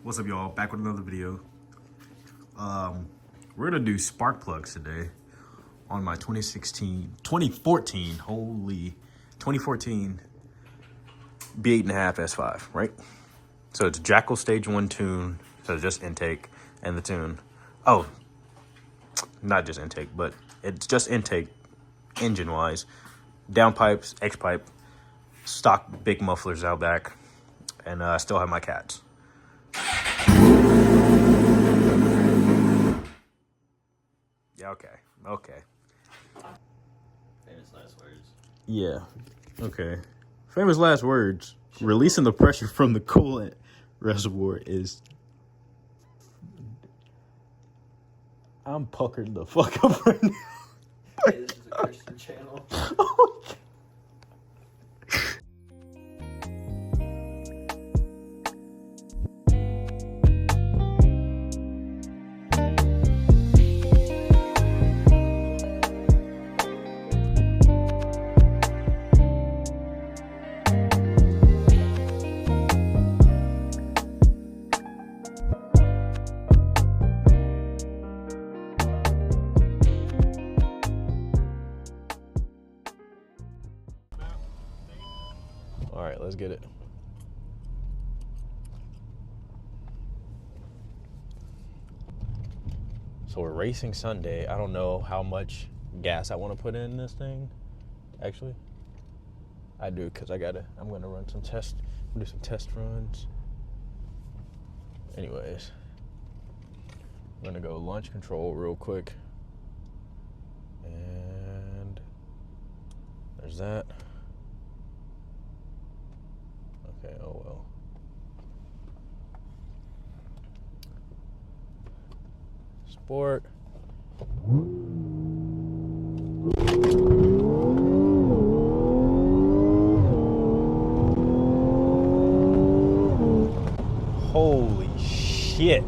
What's up, y'all? Back with another video. We're gonna do spark plugs today on my 2014 B.5 S5, right? So it's Jackal Stage 1 tune, so just intake and the tune. Oh, not just intake, but it's just intake engine-wise. Downpipes, X-pipe, stock big mufflers out back, and I still have my cats. Yeah, okay. Famous last words. Yeah, okay. Famous last words. Releasing the pressure from the coolant reservoir is... I'm puckered the fuck up right now. Hey, this is a Christian channel. Oh my God. All right, let's get it. So we're racing Sunday. I don't know how much gas I want to put in this thing. Actually, I do, because I'm gonna run some tests, do some test runs. Anyways, I'm gonna go launch control real quick. And there's that. Okay, oh well. Sport. Holy shit.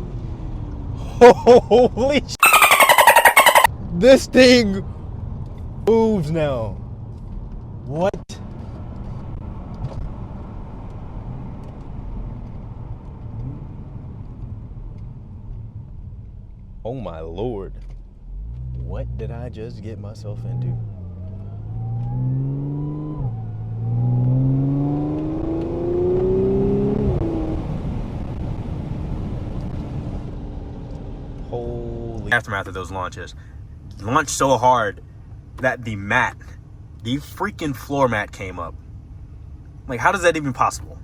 Holy shit. This thing moves now. What? Oh my Lord. What did I just get myself into? Holy aftermath of those launches. Launched so hard that the freaking floor mat came up. Like, how is that even possible?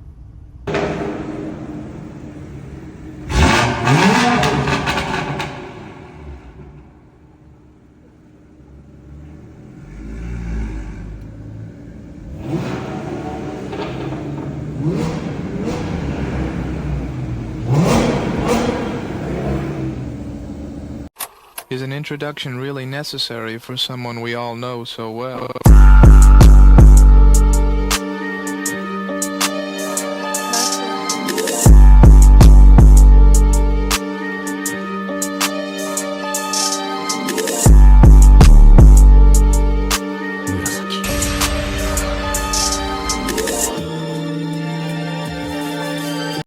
Is an introduction really necessary for someone we all know so well?